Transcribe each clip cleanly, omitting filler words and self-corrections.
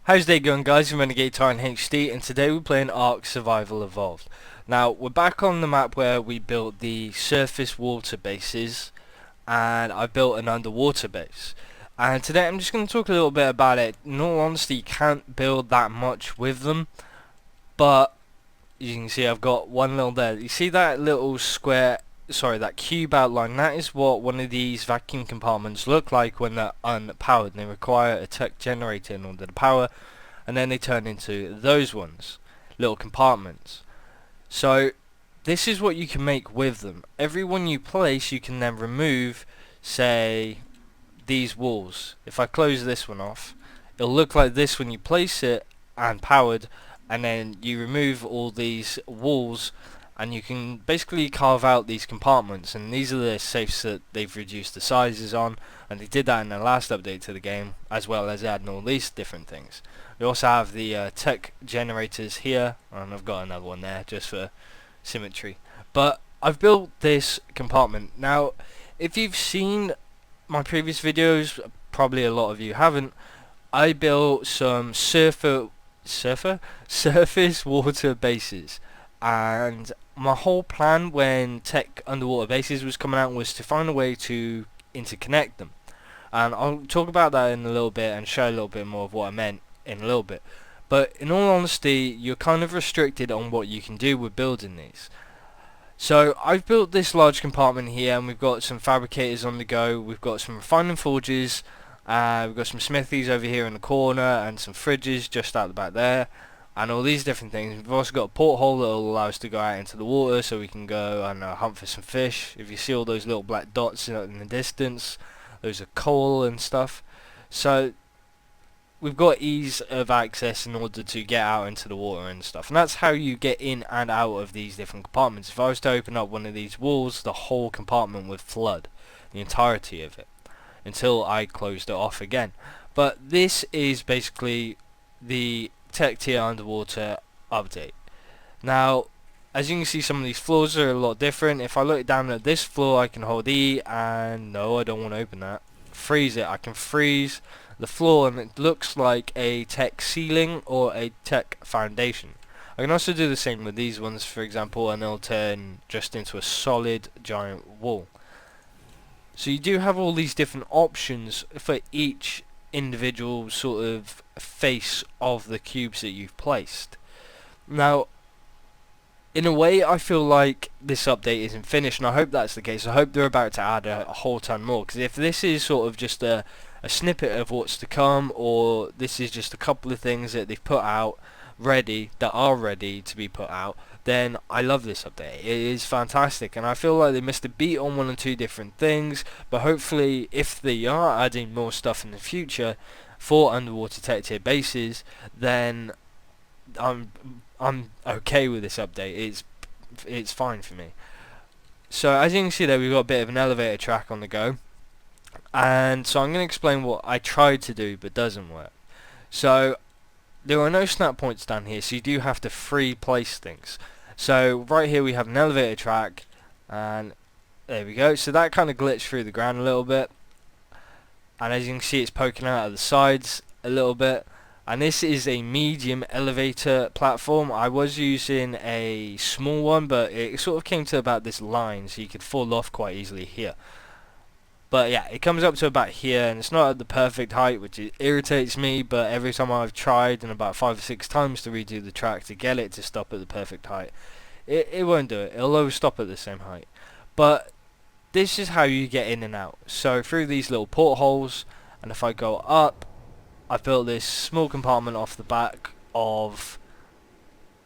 How's the day going, guys? I'm RenegadeTitan HD, and today we're playing Ark Survival Evolved. Now, we're back on the map where we built the surface water bases, and I built an underwater base. And today I'm just going to talk a little bit about it. In all honesty, you can't build that much with them, but you can see I've got one little there. You see that little square, sorry, that cube outline? That is what one of these vacuum compartments look like when they're unpowered. They require a tech generator in order to power, and then they turn into those ones, little compartments. So this is what you can make with them. Every one you place, you can then remove, say, these walls. If I close this one off, it'll look like this when you place it and powered, and then you remove all these walls and you can basically carve out these compartments, and these are the safes that they've reduced the sizes on, and they did that in the last update to the game, as well as adding all these different things. We also have the tech generators here, and I've got another one there just for symmetry. But I've built this compartment. Now, if you've seen my previous videos, probably a lot of you haven't, I built some surface water bases, and my whole plan when tech underwater bases was coming out was to find a way to interconnect them, and I'll talk about that in a little bit and show a little bit more of what I meant in a little bit. But in all honesty, you're kind of restricted on what you can do with building these. So I've built this large compartment here, and we've got some fabricators on the go, we've got some refining forges, we've got some smithies over here in the corner, and some fridges just out the back there, and all these different things. We've also got a porthole that will allow us to go out into the water, so we can go and hunt for some fish. If you see all those little black dots in the distance, those are coal and stuff. So we've got ease of access in order to get out into the water and stuff, and that's how you get in and out of these different compartments. If I was to open up one of these walls, the whole compartment would flood, the entirety of it, until I closed it off again. But this is basically the tech tier underwater update. Now, as you can see, some of these floors are a lot different. If I look down at this floor, I can hold E, and no, I don't want to open that. Freeze it. I can freeze the floor, and it looks like a tech ceiling or a tech foundation. I can also do the same with these ones, for example, and they'll turn just into a solid giant wall. So you do have all these different options for each individual sort of face of the cubes that you've placed. Now, in a way, I feel like this update isn't finished, and I hope that's the case. I hope they're about to add a whole ton more, because if this is sort of just a snippet of what's to come, or this is just a couple of things that they've put out that are ready to be put out, then I love this update. It is fantastic, and I feel like they missed a beat on one or two different things, but hopefully if they are adding more stuff in the future for underwater tech tier bases, then I'm okay with this update. It's fine for me. So as you can see there, we've got a bit of an elevator track on the go, and so I'm going to explain what I tried to do but doesn't work. So there are no snap points down here, so you do have to free place things. So right here we have an elevator track, and there we go. So that kind of glitched through the ground a little bit, and as you can see, it's poking out of the sides a little bit. And this is a medium elevator platform. I was using a small one, but it sort of came to about this line, so you could fall off quite easily here. But yeah, it comes up to about here, and it's not at the perfect height, which irritates me, but every time I've tried, and about 5 or 6 times to redo the track to get it to stop at the perfect height, it won't do it. It'll always stop at the same height. But this is how you get in and out. So through these little portholes, and if I go up, I've built this small compartment off the back of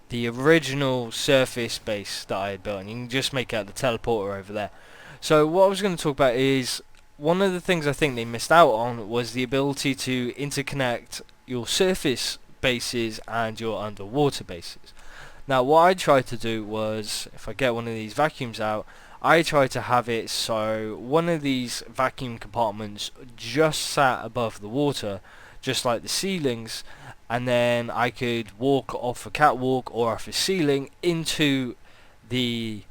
the original surface base that I had built, and you can just make out the teleporter over there. So what I was going to talk about is, one of the things I think they missed out on was the ability to interconnect your surface bases and your underwater bases. Now what I tried to do was, if I get one of these vacuums out, I tried to have it so one of these vacuum compartments just sat above the water, just like the ceilings, and then I could walk off a catwalk or off a ceiling into the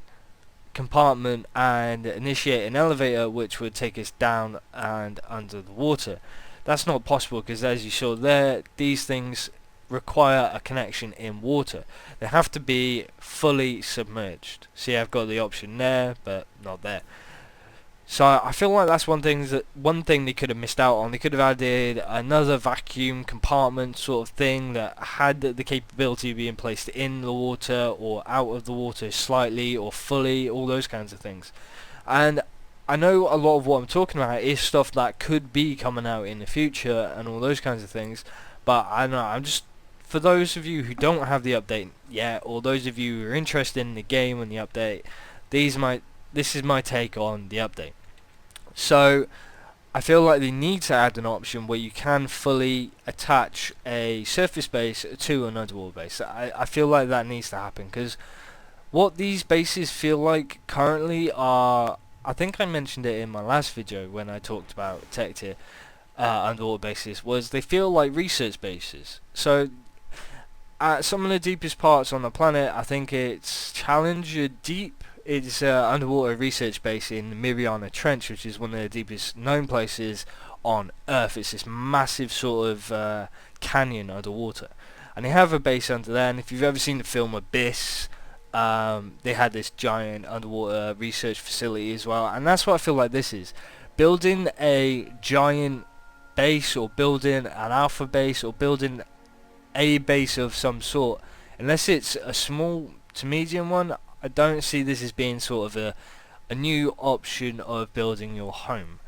compartment and initiate an elevator which would take us down and under the water. That's not possible because, as you saw there, these things require a connection in water. They have to be fully submerged. See, I've got the option there, but not there. So I feel like that's one thing they could have missed out on. They could have added another vacuum compartment sort of thing that had the capability of being placed in the water or out of the water slightly or fully, all those kinds of things. And I know a lot of what I'm talking about is stuff that could be coming out in the future and all those kinds of things, but I don't know, I'm just, for those of you who don't have the update yet, or those of you who are interested in the game and the update, this is my take on the update. So I feel like they need to add an option where you can fully attach a surface base to an underwater base. I feel like that needs to happen, because what these bases feel like currently are, I think I mentioned it in my last video when I talked about tech tier underwater bases, was they feel like research bases. So at some of the deepest parts on the planet, I think it's Challenger Deep. It's an underwater research base in the Mariana Trench, which is one of the deepest known places on Earth. It's this massive sort of canyon underwater, and they have a base under there. And if you've ever seen the film Abyss, they had this giant underwater research facility as well, and that's what I feel like this is. Building a giant base, or building an alpha base, or building a base of some sort, unless it's a small to medium one, I don't see this as being sort of a new option of building your home.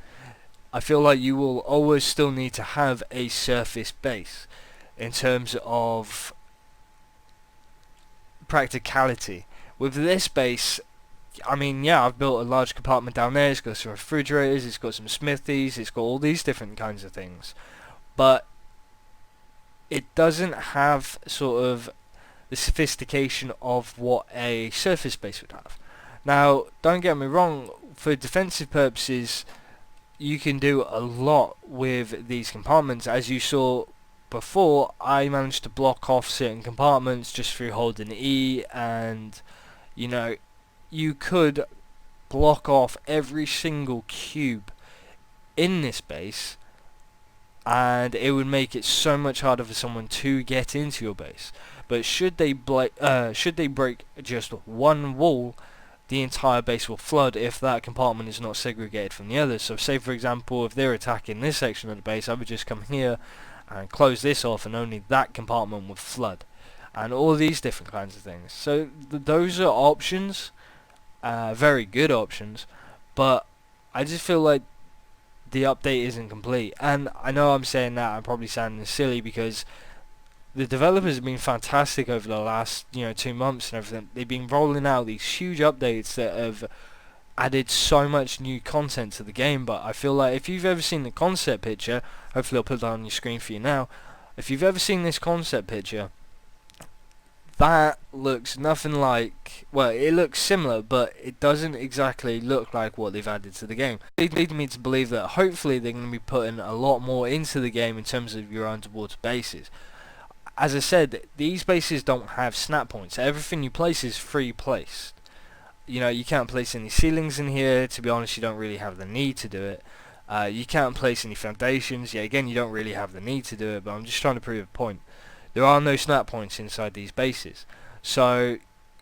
I feel like you will always still need to have a surface base in terms of practicality. With this base, I mean, yeah, I've built a large compartment down there. It's got some refrigerators, it's got some smithies, it's got all these different kinds of things, but it doesn't have sort of the sophistication of what a surface base would have. Now, don't get me wrong, for defensive purposes, you can do a lot with these compartments. As you saw before, I managed to block off certain compartments just through holding E, and you know, you could block off every single cube in this base, and it would make it so much harder for someone to get into your base. But should they break just one wall, the entire base will flood if that compartment is not segregated from the others. So say for example, if they're attacking this section of the base, I would just come here and close this off, and only that compartment would flood, and all these different kinds of things. So those are options, very good options, but I just feel like the update isn't complete. And I know I'm saying that, I'm probably sounding silly, because the developers have been fantastic over the last 2 months and everything. They've been rolling out these huge updates that have added so much new content to the game. But I feel like if you've ever seen the concept picture, hopefully I'll put that on your screen for you now. If you've ever seen this concept picture, that looks nothing like, well, it looks similar, but it doesn't exactly look like what they've added to the game. It leads me to believe that hopefully they're going to be putting a lot more into the game in terms of your underwater bases. As I said, these bases don't have snap points. Everything you place is free placed. You can't place any ceilings in here. To be honest, you don't really have the need to do it. You can't place any foundations. Yeah, again, you don't really have the need to do it, but I'm just trying to prove a point. There are no snap points inside these bases. So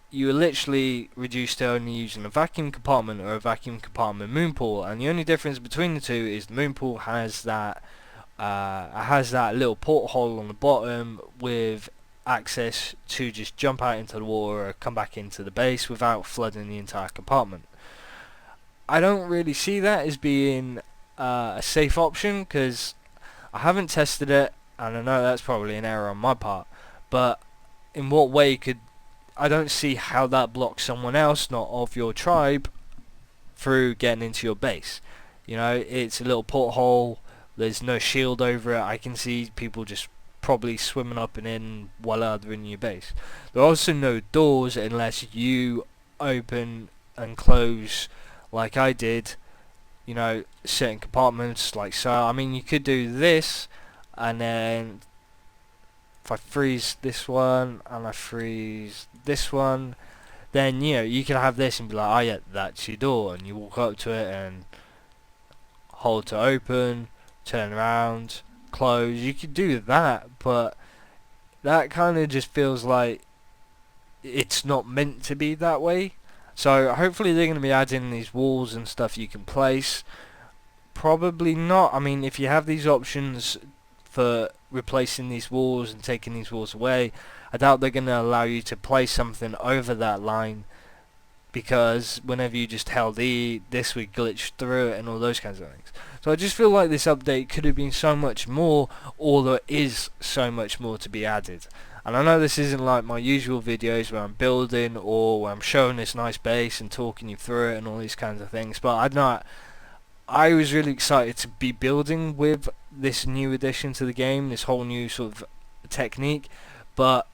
you are literally reduced to only using a vacuum compartment or a vacuum compartment moon pool, and the only difference between the two is the moon pool has that little porthole on the bottom with access to just jump out into the water or come back into the base without flooding the entire compartment. I don't really see that as being a safe option, because I haven't tested it, and I know that's probably an error on my part, but in what way I don't see how that blocks someone else not of your tribe through getting into your base. It's a little porthole. There's no shield over it. I can see people just probably swimming up and in while they're in your base. There are also no doors unless you open and close, like I did, certain compartments, like so. I mean, you could do this, and then if I freeze this one and I freeze this one, then you can have this and be like, oh yeah, that's your door, and you walk up to it and hold to open, turn around, close. You could do that, but that kind of just feels like it's not meant to be that way. So hopefully they're going to be adding these walls and stuff you can place. Probably not. I mean, if you have these options for replacing these walls and taking these walls away, I doubt they're going to allow you to place something over that line, because whenever you just held E, this would glitch through it and all those kinds of things. So I just feel like this update could have been so much more, or there is so much more to be added. And I know this isn't like my usual videos where I'm building or where I'm showing this nice base and talking you through it and all these kinds of things, but I was really excited to be building with this new addition to the game, this whole new sort of technique, but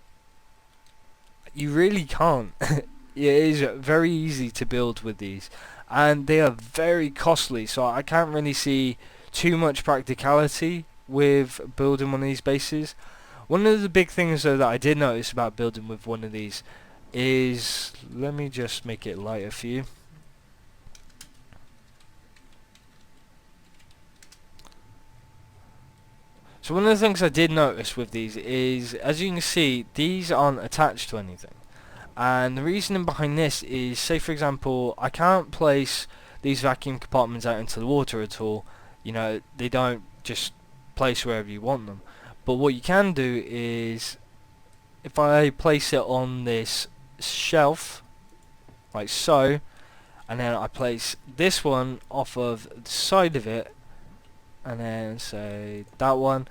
you really can't. It is very easy to build with these, and they are very costly, so I can't really see too much practicality with building one of these bases. One of the big things though that I did notice about building with one of these is, let me just make it lighter for you. So one of the things I did notice with these is, as you can see, these aren't attached to anything. And the reasoning behind this is, say for example, I can't place these vacuum compartments out into the water at all. You know, they don't just place wherever you want them. But what you can do is, if I place it on this shelf, like so, and then I place this one off of the side of it, and then say that one,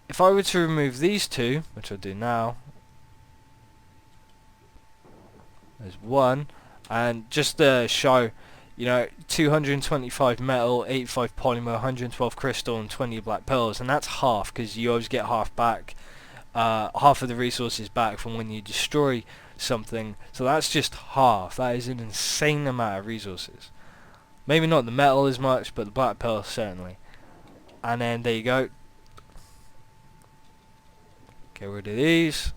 if I were to remove these two, which I'll do now, there's one, and just to show, you know, 225 metal, 85 polymer, 112 crystal, and 20 black pearls, and that's half, because you always get half back, half of the resources back from when you destroy something. So that's just half. That is an insane amount of resources. Maybe not the metal as much, but the black pearl certainly. And then there you go. Get rid of these.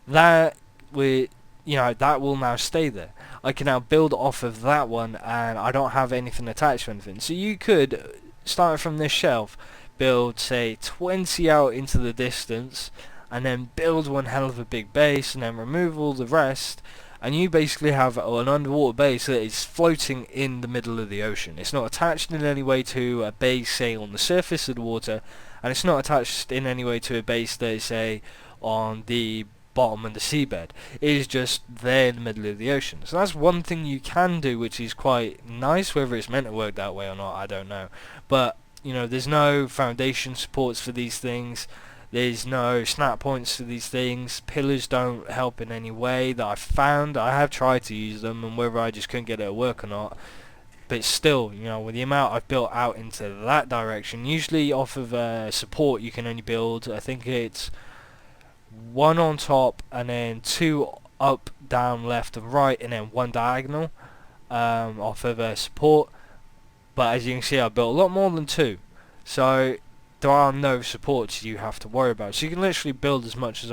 That we, you know, that will now stay there. I can now build off of that one, and I don't have anything attached to anything. So you could start from this shelf, build say 20 out into the distance, and then build one hell of a big base, and then remove all the rest, and you basically have an underwater base that is floating in the middle of the ocean. It's not attached in any way to a base, say, on the surface of the water, and it's not attached in any way to a base that is, say, on the bottom of the seabed. It is just there in the middle of the ocean. So that's one thing you can do, which is quite nice. Whether it's meant to work that way or not, I don't know. But, you know, there's no foundation supports for these things. There's no snap points for these things. Pillars don't help in any way that I've found. I have tried to use them, and whether I just couldn't get it to work or not. But still, you know, with the amount I've built out into that direction, usually off of support you can only build, I think it's one on top, and then two up, down, left and right, and then one diagonal off of support. But as you can see, I built a lot more than two, so there are no supports you have to worry about. So you can literally build as much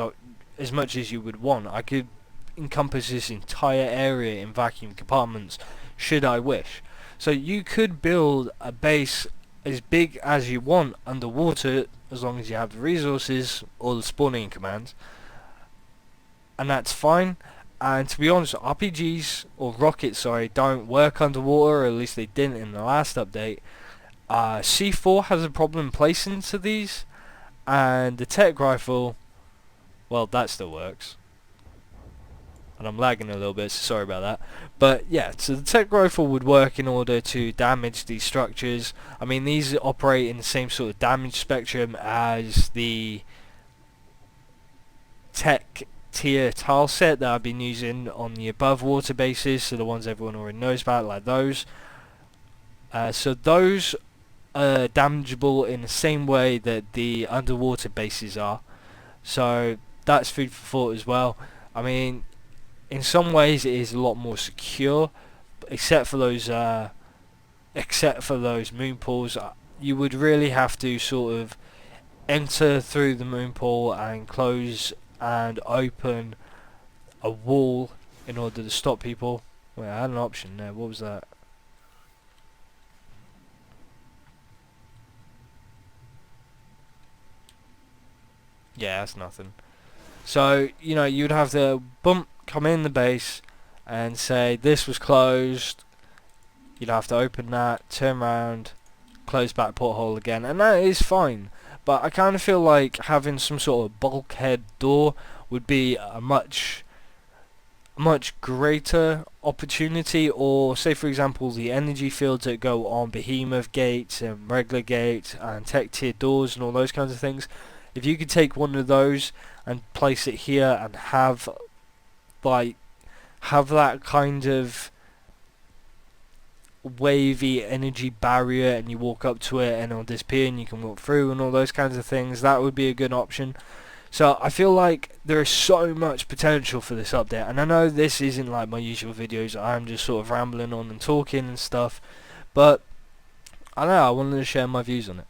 as you would want. I could encompass this entire area in vacuum compartments should I wish. So you could build a base as big as you want underwater, as long as you have the resources or the spawning commands, and that's fine. And to be honest, RPGs, or rockets sorry, don't work underwater, or at least they didn't in the last update. C4 has a problem placing to these, and the tech rifle, well, that still works. And I'm lagging a little bit, so sorry about that. But yeah, so the tech rifle would work in order to damage these structures. I mean, these operate in the same sort of damage spectrum as the tech tier tile set that I've been using on the above water bases, so the ones everyone already knows about, like those. So those are damageable in the same way that the underwater bases are. So that's food for thought as well. I mean, in some ways it is a lot more secure, except for those moon pools. You would really have to sort of enter through the moon pool and close and open a wall in order to stop people. Wait, I had an option there. What was that? Yeah, that's nothing. So, you know, you'd have the bump come in the base and say this was closed. You'd have to open that, turn around, close back porthole again, and that is fine. But I kind of feel like having some sort of bulkhead door would be a much greater opportunity. Or say for example the energy fields that go on behemoth gates and regular gates and tech tier doors and all those kinds of things, if you could take one of those and place it here and like have that kind of wavy energy barrier, and you walk up to it and it'll disappear and you can walk through and all those kinds of things, that would be a good option. So I feel like there is so much potential for this update, and I know this isn't like my usual videos, I'm just sort of rambling on and talking and stuff, but I don't know, I wanted to share my views on it.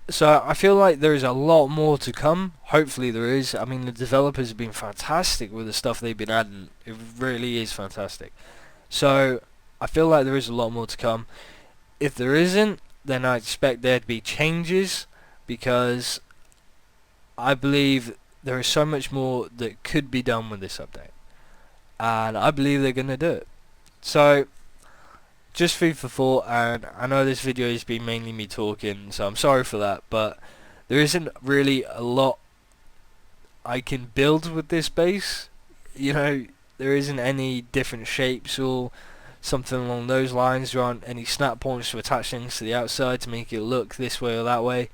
So I feel like there is a lot more to come. Hopefully there is. I mean, the developers have been fantastic with the stuff they've been adding. It really is fantastic. So I feel like there is a lot more to come. If there isn't, then I expect there to be changes, because I believe there is so much more that could be done with this update, and I believe they're going to do it. So just food for thought, and I know this video has been mainly me talking, so I'm sorry for that, but there isn't really a lot I can build with this base. You know, there isn't any different shapes or something along those lines. There aren't any snap points to attach things to the outside to make it look this way or that way.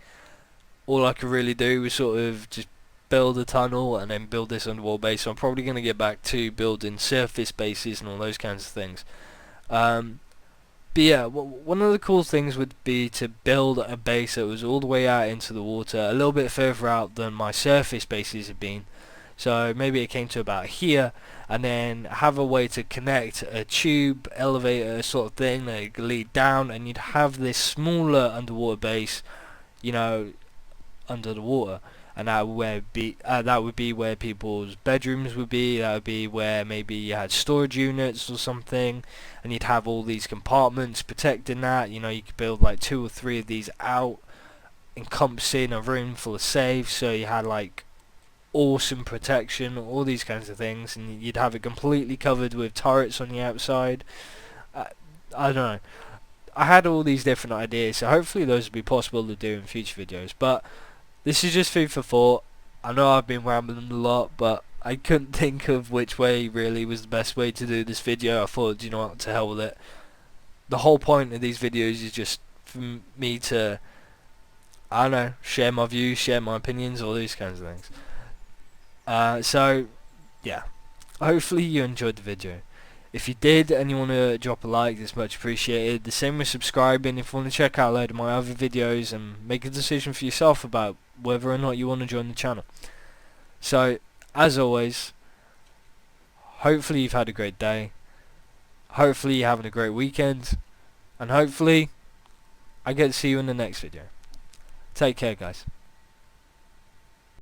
All I could really do was sort of just build a tunnel and then build this underwater base, so I'm probably going to get back to building surface bases and all those kinds of things. But yeah, one of the cool things would be to build a base that was all the way out into the water, a little bit further out than my surface bases have been. So maybe it came to about here, and then have a way to connect a tube elevator sort of thing that could lead down, and you'd have this smaller underwater base, you know, under the water. And that would be where people's bedrooms would be. That would be where maybe you had storage units or something, and you'd have all these compartments protecting that. You know, you could build like 2 or 3 of these out, encompassing a room full of safes, so you had like awesome protection, all these kinds of things, and you'd have it completely covered with turrets on the outside. I don't know. I had all these different ideas, so hopefully those will be possible to do in future videos, but this is just food for thought. I know I've been rambling a lot, but I couldn't think of which way really was the best way to do this video. I thought, you know what, to hell with it. The whole point of these videos is just for me to, I don't know, share my views, share my opinions, all these kinds of things. So, yeah. Hopefully you enjoyed the video. If you did and you want to drop a like, it's much appreciated. The same with subscribing if you want to check out a load of my other videos and make a decision for yourself about whether or not you want to join the channel. So, as always, hopefully you've had a great day. Hopefully you're having a great weekend. And hopefully I get to see you in the next video. Take care, guys.